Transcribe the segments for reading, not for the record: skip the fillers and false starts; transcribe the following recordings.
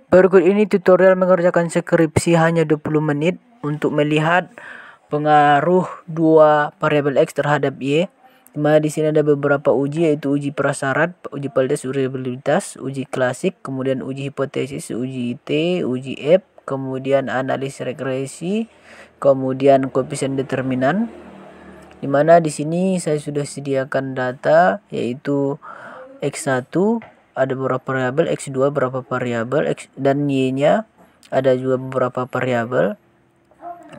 Berikut ini tutorial mengerjakan skripsi hanya 20 menit untuk melihat pengaruh dua variabel X terhadap Y. Dimana di sini ada beberapa uji, yaitu uji prasyarat, uji validitas, reliabilitas, uji klasik, kemudian uji hipotesis, uji T, uji F, kemudian analisis regresi, kemudian koefisien determinan. Dimana di sini saya sudah sediakan data, yaitu X1 ada beberapa variabel, X2 berapa variabel, X dan Y-nya ada juga beberapa variabel.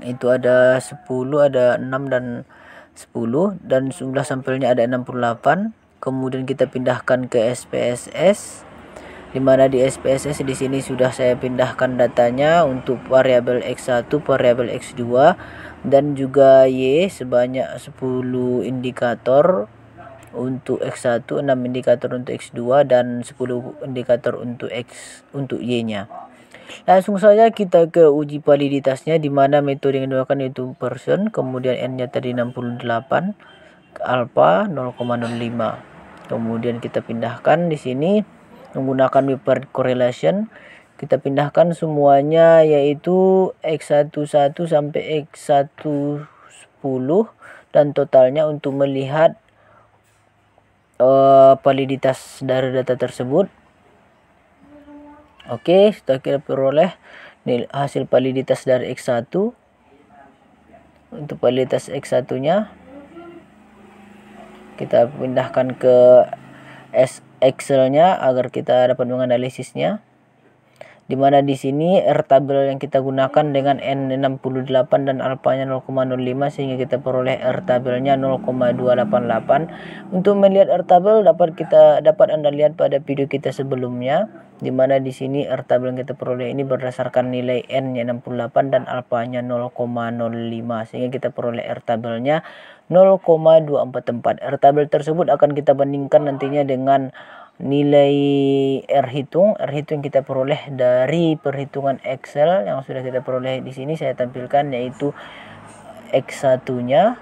Itu ada 10, ada 6 dan 10, dan jumlah sampelnya ada 68. Kemudian kita pindahkan ke SPSS, dimana di SPSS di sini sudah saya pindahkan datanya untuk variabel X1, variabel X2 dan juga Y sebanyak 10 indikator untuk X1, 6 indikator untuk X2 dan 10 indikator untuk Y-nya. Langsung saja kita ke uji validitasnya, di mana metode yang digunakan yaitu person, kemudian N-nya tadi 68, alpha 0,05. Kemudian kita pindahkan di sini menggunakan word correlation. Kita pindahkan semuanya, yaitu X11 sampai X110 dan totalnya untuk melihat validitas dari data tersebut. Oke, setelah kita peroleh hasil validitas dari X1. Untuk validitas X1 nya kita pindahkan ke Excel nya agar kita dapat menganalisisnya. Dimana di sini R tabel yang kita gunakan dengan N68 dan alfanya 0,05, sehingga kita peroleh R tabelnya 0,288. Untuk melihat R tabel dapat Anda lihat pada video kita sebelumnya, dimana di sini R tabel yang kita peroleh ini berdasarkan nilai N-nya 68 dan alfanya 0,05, sehingga kita peroleh R tabelnya 0,244. R tabel tersebut akan kita bandingkan nantinya dengan nilai R hitung kita peroleh dari perhitungan Excel yang sudah kita peroleh di sini saya tampilkan, yaitu X1-nya,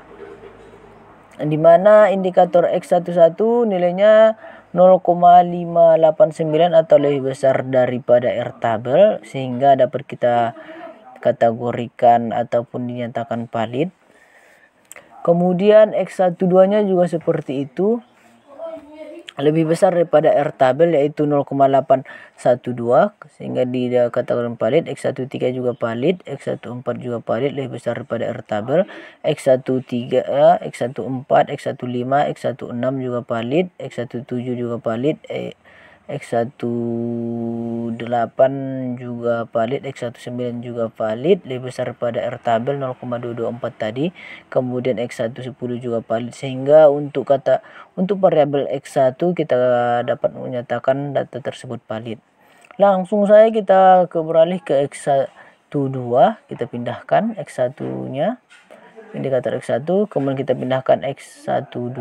di mana indikator X11 nilainya 0,589 atau lebih besar daripada R tabel, sehingga dapat kita kategorikan ataupun dinyatakan valid. Kemudian X12-nya juga seperti itu, lebih besar daripada R tabel, yaitu 0,812, sehingga dikatakan valid. X13 juga valid, X14 juga valid, lebih besar daripada R tabel. X13, X14, X15, X16 juga valid, X17 juga valid, X18 juga valid, X19 juga valid, lebih besar daripada R tabel 0,224 tadi. Kemudian X110 juga valid, sehingga untuk variabel X1 kita dapat menyatakan data tersebut valid. Langsung saja kita beralih ke X12, kita pindahkan X1-nya, indikator X1, kemudian kita pindahkan X12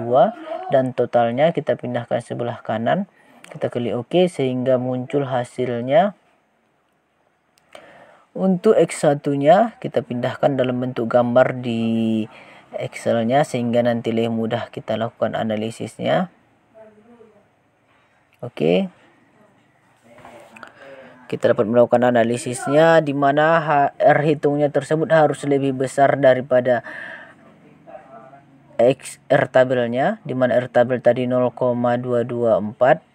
dan totalnya kita pindahkan sebelah kanan. Kita klik OK, sehingga muncul hasilnya. Untuk X1-nya kita pindahkan dalam bentuk gambar di Excel-nya, sehingga nanti lebih mudah kita lakukan analisisnya. Oke. Kita dapat melakukan analisisnya, di mana R hitungnya tersebut harus lebih besar daripada R tabelnya, di mana R tabel tadi 0,224,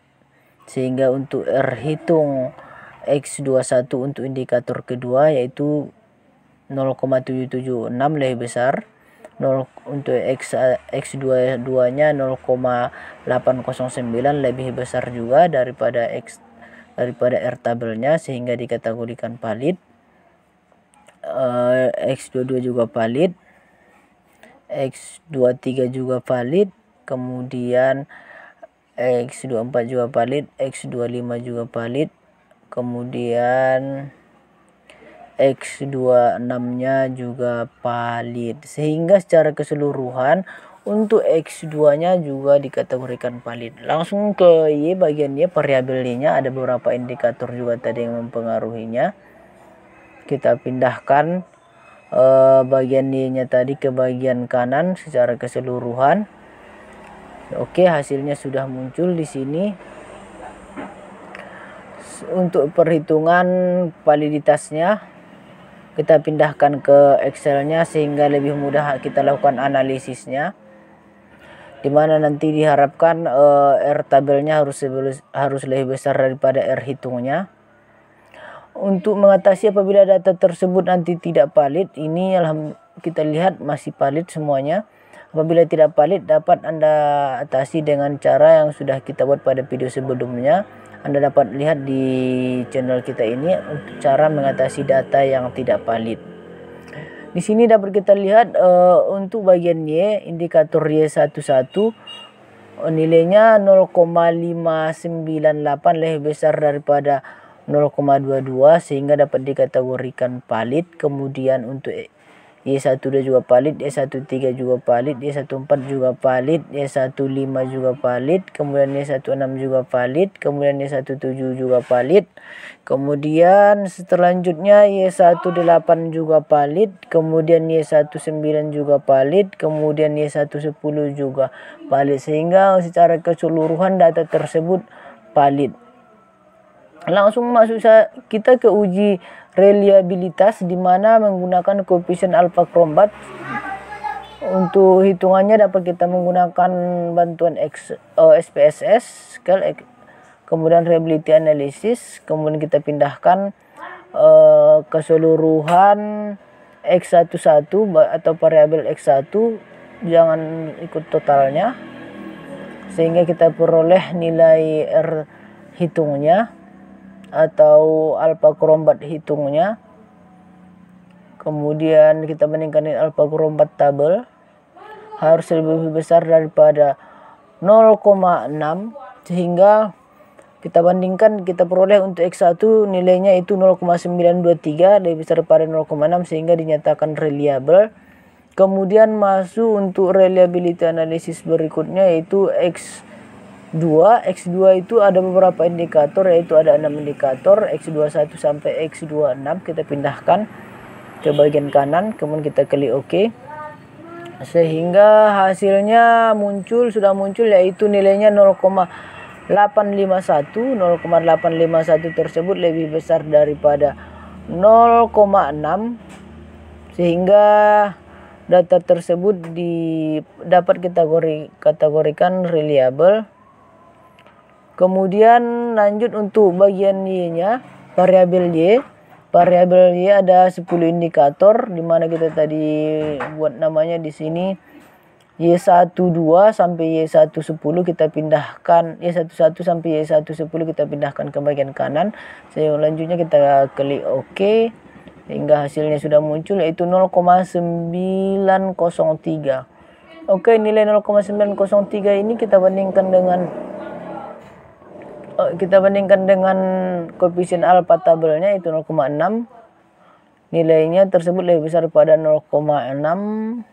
sehingga untuk R hitung X21 untuk indikator kedua yaitu 0,776 lebih besar. Untuk X22-nya 0,809 lebih besar juga daripada R tabelnya, sehingga dikategorikan valid. X22 juga valid, X23 juga valid, kemudian X24 juga valid, X25 juga valid, kemudian X26-nya juga valid, sehingga secara keseluruhan untuk X2-nya juga dikategorikan valid. Langsung ke Y, bagian Y, variabel Y-nya ada beberapa indikator juga tadi yang mempengaruhinya. Kita pindahkan bagian Y-nya tadi ke bagian kanan secara keseluruhan. Oke, hasilnya sudah muncul di sini. untuk perhitungan validitasnya kita pindahkan ke Excelnya sehingga lebih mudah kita lakukan analisisnya, dimana nanti diharapkan R tabelnya harus lebih besar daripada R hitungnya. Untuk mengatasi apabila data tersebut nanti tidak valid, ini kita lihat masih valid semuanya. Apabila tidak valid, dapat Anda atasi dengan cara yang sudah kita buat pada video sebelumnya. Anda dapat lihat di channel kita ini untuk cara mengatasi data yang tidak valid. Di sini dapat kita lihat untuk bagian Y, indikator Y11 nilainya 0,598, lebih besar daripada 0,22 sehingga dapat dikategorikan valid. Kemudian untuk Y12 juga valid, Y13 juga valid, Y14 juga valid, Y15 juga valid, kemudian Y16 juga valid, kemudian Y17 juga valid, kemudian selanjutnya Y18 juga valid, kemudian Y19 juga valid, kemudian Y110 juga valid, sehingga secara keseluruhan data tersebut valid. Langsung masuk kita ke uji reliabilitas, di mana menggunakan koefisien alpha Cronbach. Untuk hitungannya dapat kita menggunakan bantuan SPSS, kemudian reliability analysis, kemudian kita pindahkan keseluruhan X11 atau variabel X1, jangan ikut totalnya, sehingga kita peroleh nilai R hitungnya atau alpha Cronbach hitungnya. Kemudian kita bandingkan dengan alpha Cronbach tabel, harus lebih besar daripada 0,6, sehingga kita bandingkan, kita peroleh untuk X1 nilainya itu 0,923, lebih besar daripada 0,6 sehingga dinyatakan reliable. Kemudian masuk untuk reliability analysis berikutnya, yaitu X2 itu ada beberapa indikator, yaitu ada 6 indikator, X21 sampai X26. Kita pindahkan ke bagian kanan, kemudian kita klik OK, sehingga hasilnya sudah muncul, yaitu nilainya 0,851. 0,851 tersebut lebih besar daripada 0,6 sehingga data tersebut dapat kategorikan reliable. Kemudian lanjut untuk bagian Y-nya, variabel Y. Variabel Y ada 10 indikator, di mana kita tadi buat namanya di sini Y12 sampai Y110 kita pindahkan, Y11 sampai Y110 kita pindahkan ke bagian kanan. Selanjutnya kita klik OK hingga hasilnya sudah muncul, yaitu 0,903. Oke, nilai 0,903 ini kita bandingkan dengan koefisien alpha tabelnya, itu 0,6. Nilainya tersebut lebih besar pada 0,6.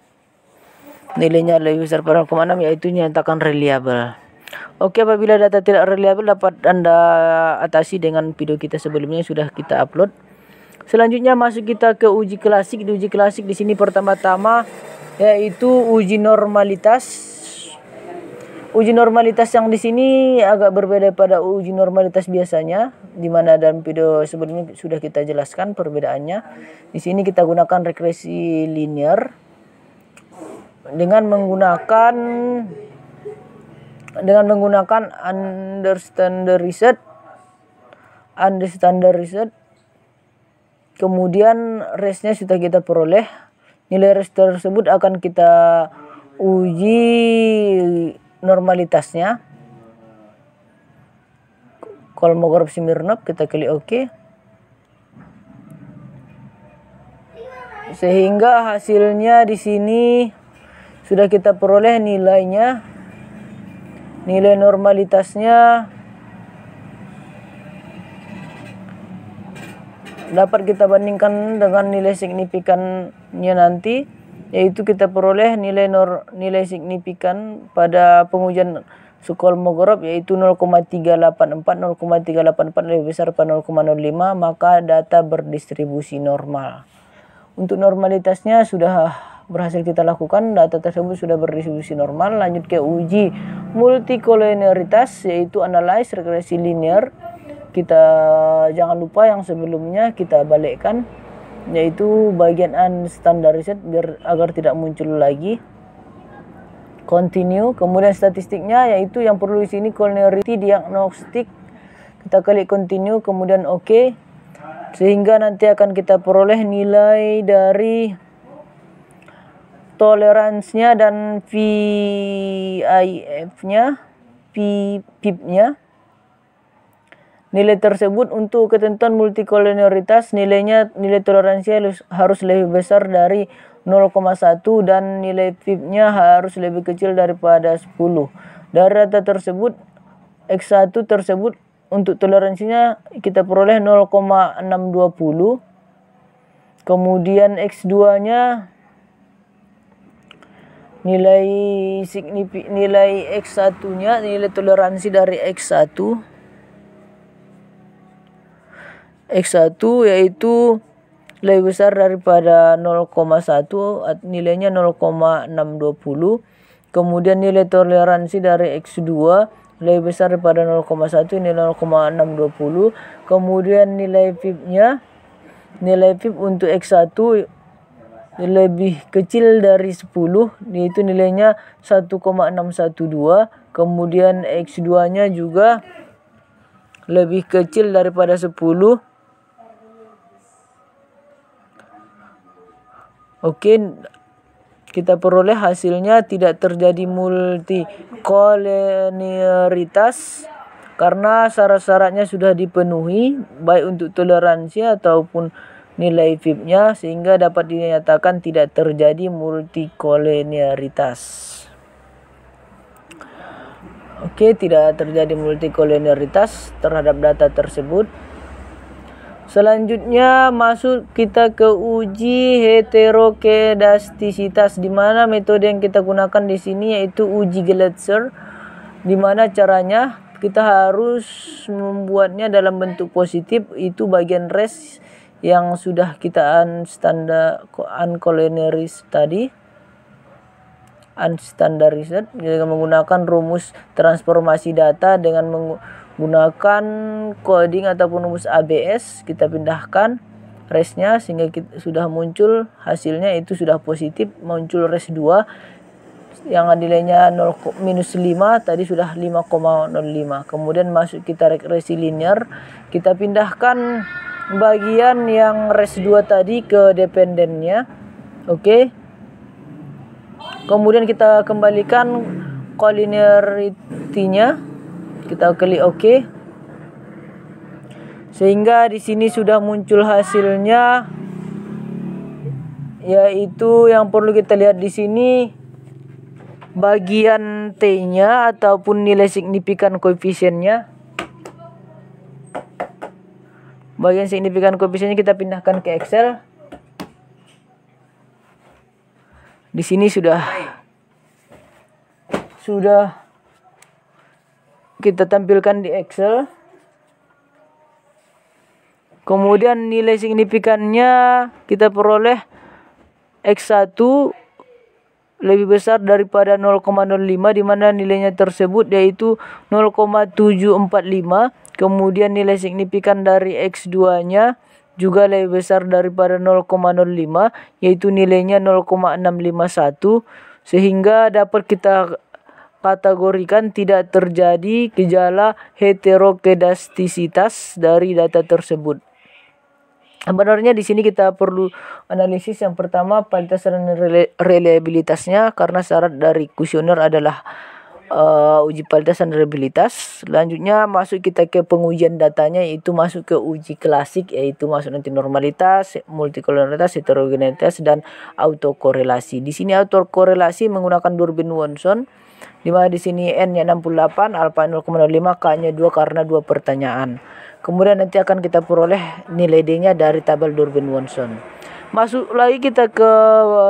Nilainya lebih besar pada 0,6, yaitu nyatakan reliable. Oke, apabila data tidak reliable dapat Anda atasi dengan video kita sebelumnya yang sudah kita upload. Selanjutnya masuk kita ke uji klasik. Di uji klasik di sini pertama-tama yaitu uji normalitas. Uji normalitas yang di sini agak berbeda pada uji normalitas biasanya, di mana dalam video sebelumnya sudah kita jelaskan perbedaannya. Di sini kita gunakan regresi linear dengan menggunakan understandard reset. Kemudian range-nya sudah kita peroleh. Nilai range tersebut akan kita uji normalitasnya. Kolmogorov Smirnov, kita klik OK. Sehingga hasilnya di sini sudah kita peroleh nilainya. Nilai normalitasnya dapat kita bandingkan dengan nilai signifikannya nanti, yaitu kita peroleh nilai signifikan pada pengujian Sokolmogorov yaitu 0,384. 0,384 lebih besar pada 0,05, maka data berdistribusi normal. Untuk normalitasnya sudah berhasil kita lakukan, data tersebut sudah berdistribusi normal. Lanjut ke uji multikoliniaritas, yaitu analyze regresi linear. kita jangan lupa yang sebelumnya kita balikkan, yaitu bagian unstandarized agar tidak muncul lagi. Continue, kemudian statistiknya yaitu yang perlu di sini collinearity diagnostik. Kita klik continue, kemudian OK, sehingga nanti akan kita peroleh nilai dari toleransinya dan VIF-nya, PIP-nya. Nilai tersebut untuk ketentuan multikolonialitas, nilai toleransi harus lebih besar dari 0,1 dan nilai PIP-nya harus lebih kecil daripada 10. Dari data tersebut, X1 tersebut untuk toleransinya kita peroleh 0,620. Kemudian X2-nya nilai X1-nya, nilai toleransi dari X1 yaitu lebih besar daripada 0,1, nilainya 0,620. Kemudian nilai toleransi dari X2 lebih besar daripada 0,1, ini 0,620. Kemudian nilai PIP-nya, nilai PIP untuk X1 lebih kecil dari 10, yaitu nilainya 1,612. Kemudian X2-nya juga lebih kecil daripada 10. Oke, kita peroleh hasilnya tidak terjadi multikolonialitas karena syarat-syaratnya sudah dipenuhi baik untuk toleransi ataupun nilai PIP-nya, sehingga dapat dinyatakan tidak terjadi multikolonialitas. Oke, tidak terjadi multikolonialitas terhadap data tersebut. Selanjutnya masuk kita ke uji heterokedastisitas, di mana metode yang kita gunakan di sini yaitu uji Glatzer. Di mana caranya kita harus membuatnya dalam bentuk positif, itu bagian res yang sudah kita uncollinearized tadi, unstandarized, dengan menggunakan rumus transformasi data dengan menggunakan coding ataupun rumus ABS. Kita pindahkan resnya sehingga sudah muncul hasilnya, itu sudah positif, muncul res 2 yang nilainya -5, tadi sudah 5,05. Kemudian masuk kita regresi linear, kita pindahkan bagian yang res 2 tadi ke dependennya. Oke. Kemudian kita kembalikan collinearity-nya. Kita klik OK. Sehingga di sini sudah muncul hasilnya, yaitu yang perlu kita lihat di sini bagian T-nya ataupun nilai signifikan koefisiennya. Bagian signifikan koefisiennya kita pindahkan ke Excel. Di sini sudah kita tampilkan di Excel. Kemudian nilai signifikannya kita peroleh X1 lebih besar daripada 0,05, di mana nilainya tersebut yaitu 0,745. Kemudian nilai signifikan dari X2-nya juga lebih besar daripada 0,05, yaitu nilainya 0,651, sehingga dapat kita kategorikan tidak terjadi gejala heterokedastisitas dari data tersebut. Sebenarnya di sini kita perlu analisis yang pertama validitas dan reliabilitasnya, karena syarat dari kuesioner adalah uji validitas dan reliabilitas. Selanjutnya masuk kita ke pengujian datanya, yaitu masuk ke uji klasik, yaitu masuk nanti normalitas, multikolonialitas, heterogeneitas, dan autokorelasi. Di sini autokorelasi menggunakan Durbin-Watson, di mana di sini n-nya 68, alfa 0,05, k-nya 2 karena 2 pertanyaan. Kemudian nanti akan kita peroleh nilai D-nya dari tabel Durbin-Watson. Masuk lagi kita ke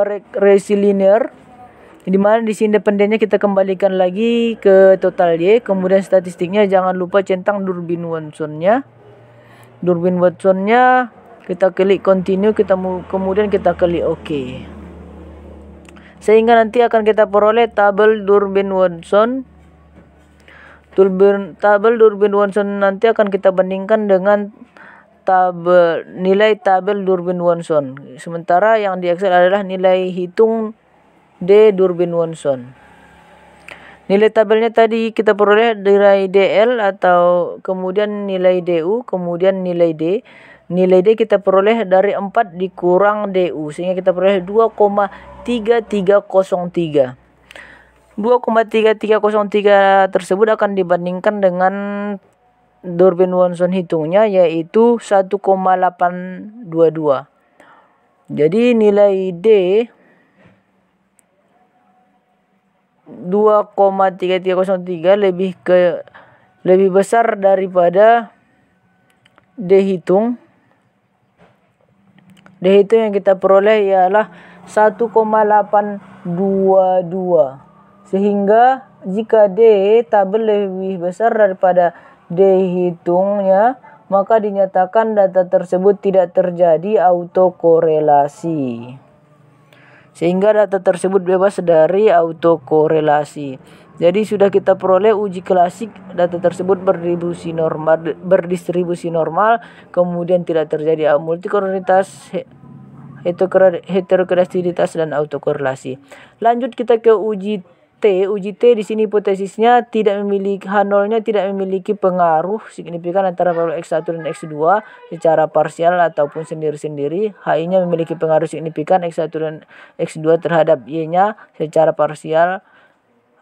regresi linear, di mana di sini independennya kita kembalikan lagi ke total Y. Kemudian statistiknya jangan lupa centang Durbin-Watsonnya. Durbin-Watsonnya kita klik continue, kemudian kita klik OK. Sehingga nanti akan kita peroleh tabel Durbin-Watson. Tabel Durbin-Watson nanti akan kita bandingkan dengan nilai tabel Durbin-Watson. Sementara yang di Excel adalah nilai hitung D Durbin-Watson. Nilai tabelnya tadi kita peroleh nilai DL atau kemudian nilai DU, kemudian nilai D. Nilai D kita peroleh dari 4 dikurang DU, sehingga kita peroleh 2,3303. 2,3303 tersebut akan dibandingkan dengan Durbin-Watson hitungnya, yaitu 1,822. Jadi nilai D 2,3303 lebih besar daripada D hitung. D hitung yang kita peroleh ialah 1,822. Sehingga jika D tabel lebih besar daripada D hitungnya, maka dinyatakan data tersebut tidak terjadi autokorelasi. Sehingga data tersebut bebas dari autokorelasi. Jadi sudah kita peroleh uji klasik, data tersebut berdistribusi normal, kemudian tidak terjadi multikorelitas, heterogeneisitas dan autokorelasi. Lanjut kita ke uji T. Uji T di sini hipotesisnya H0-nya tidak memiliki pengaruh signifikan antara variabel X1 dan X2 secara parsial ataupun sendiri-sendiri. HI-nya memiliki pengaruh signifikan X1 dan X2 terhadap Y-nya secara parsial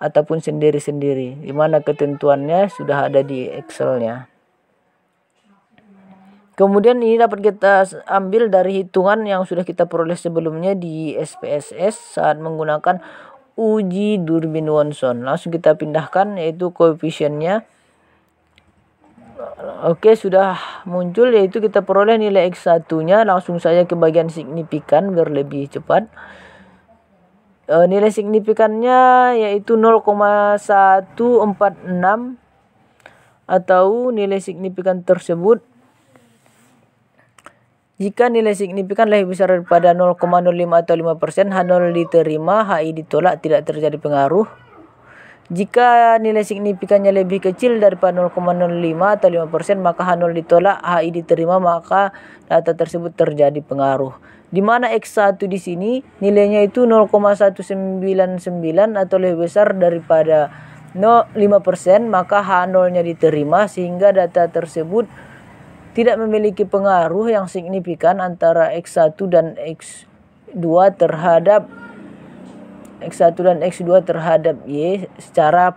ataupun sendiri-sendiri, di mana ketentuannya sudah ada di Excel-nya. Kemudian ini dapat kita ambil dari hitungan yang sudah kita peroleh sebelumnya di SPSS saat menggunakan uji Durbin-Watson. Langsung kita pindahkan, yaitu koefisiennya. Oke, sudah muncul, yaitu kita peroleh nilai X1-nya. Langsung saja ke bagian signifikan biar lebih cepat. Nilai signifikannya yaitu 0,146, atau nilai signifikan tersebut, jika nilai signifikan lebih besar daripada 0,05 atau 5%, H0 diterima, HI ditolak, tidak terjadi pengaruh. Jika nilai signifikannya lebih kecil daripada 0,05 atau 5%, maka H0 ditolak, HI diterima, maka data tersebut terjadi pengaruh. Di mana X1 di sini nilainya itu 0,199 atau lebih besar daripada 5%, maka H0-nya diterima, sehingga data tersebut tidak memiliki pengaruh yang signifikan antara X1 dan X2 terhadap Y secara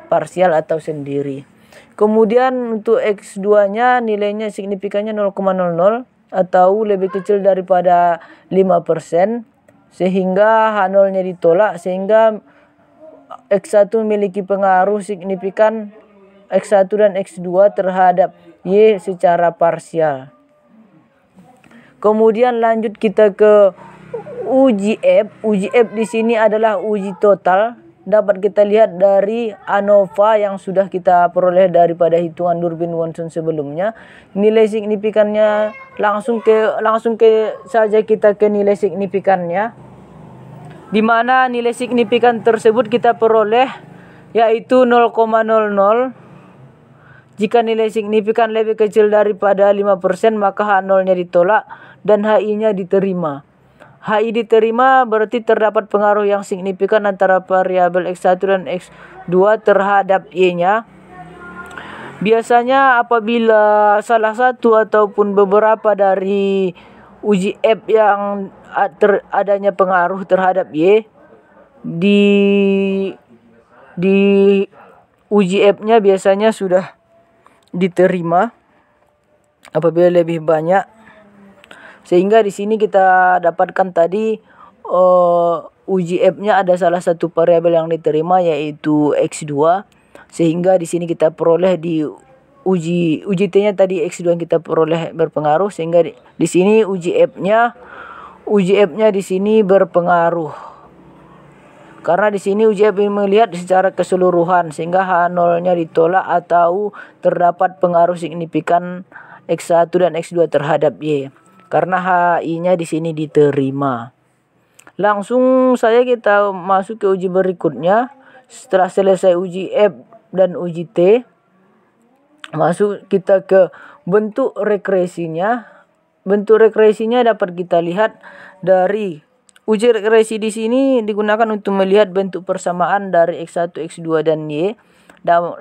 parsial atau sendiri. Kemudian untuk X2-nya nilainya signifikannya 0,00 atau lebih kecil daripada 5%, sehingga H0-nya ditolak, sehingga X1 memiliki pengaruh signifikan X1 dan X2 terhadap Y secara parsial. Kemudian lanjut kita ke uji F. Uji F di sini adalah uji total. Dapat kita lihat dari ANOVA yang sudah kita peroleh daripada hitungan Durbin-Watson sebelumnya. Nilai signifikannya langsung saja kita ke nilai signifikannya, di mana nilai signifikan tersebut kita peroleh yaitu 0,00. Jika nilai signifikan lebih kecil daripada 5%, maka H0-nya ditolak dan HI-nya diterima. HI diterima berarti terdapat pengaruh yang signifikan antara variabel X1 dan X2 terhadap Y-nya. Biasanya apabila salah satu ataupun beberapa dari uji F yang adanya pengaruh terhadap Y, di uji F-nya biasanya sudah diterima apabila lebih banyak, sehingga di sini kita dapatkan tadi uji F-nya ada salah satu variabel yang diterima yaitu X2, sehingga di sini kita peroleh di uji T-nya tadi X2 yang kita peroleh berpengaruh, sehingga di sini uji F-nya di sini berpengaruh. Karena di sini uji F melihat secara keseluruhan, sehingga H0-nya ditolak atau terdapat pengaruh signifikan X1 dan X2 terhadap Y. Karena HI-nya di sini diterima. Langsung saja kita masuk ke uji berikutnya. Setelah selesai uji F dan uji T. Masuk kita ke bentuk regresinya. Bentuk regresinya dapat kita lihat dari uji regresi di sini digunakan untuk melihat bentuk persamaan dari X1, X2 dan Y.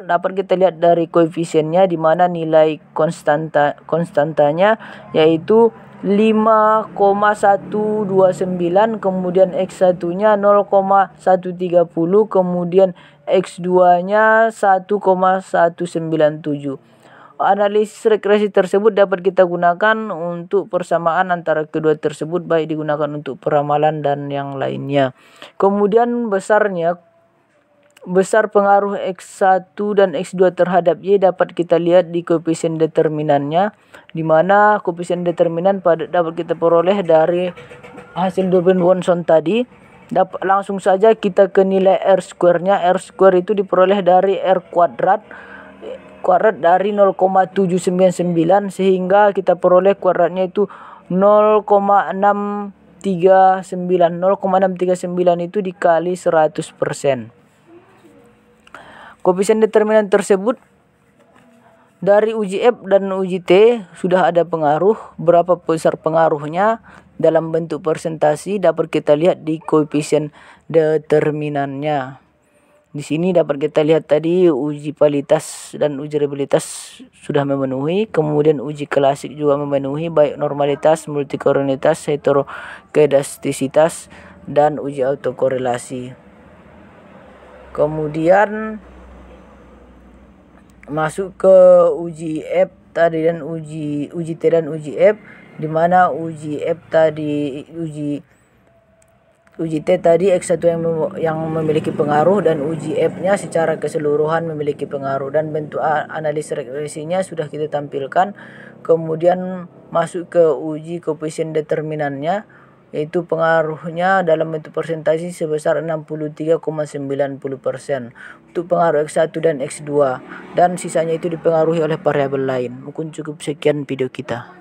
Dapat kita lihat dari koefisiennya di mana nilai konstantanya yaitu 5,129, kemudian X1-nya 0,130, kemudian X2-nya 1,197. Analisis regresi tersebut dapat kita gunakan untuk persamaan antara kedua tersebut, baik digunakan untuk peramalan dan yang lainnya. Kemudian besar pengaruh X1 dan X2 terhadap Y dapat kita lihat di koefisien determinannya, di mana koefisien determinan dapat kita peroleh dari hasil Durbin-Wonson tadi. Langsung saja kita ke nilai R square-nya. R square itu diperoleh dari R kuadrat dari 0,799, sehingga kita peroleh kuadratnya itu 0,639. 0,639 itu dikali 100%. Koefisien determinan tersebut dari uji F dan uji T sudah ada pengaruh. Berapa besar pengaruhnya dalam bentuk persentase dapat kita lihat di koefisien determinannya. Di sini dapat kita lihat tadi uji validitas dan uji reliabilitas sudah memenuhi, kemudian uji klasik juga memenuhi, baik normalitas, multikorelitas, heterokedastisitas, dan uji autokorelasi. Kemudian masuk ke uji F tadi dan uji T dan uji F, di mana uji F tadi uji T tadi X1 yang memiliki pengaruh dan uji F-nya secara keseluruhan memiliki pengaruh, dan bentuk analisis regresinya sudah kita tampilkan. Kemudian masuk ke uji koefisien determinannya, yaitu pengaruhnya dalam bentuk persentase sebesar 63,90% untuk pengaruh X1 dan X2, dan sisanya itu dipengaruhi oleh variabel lain. Mungkin cukup sekian video kita.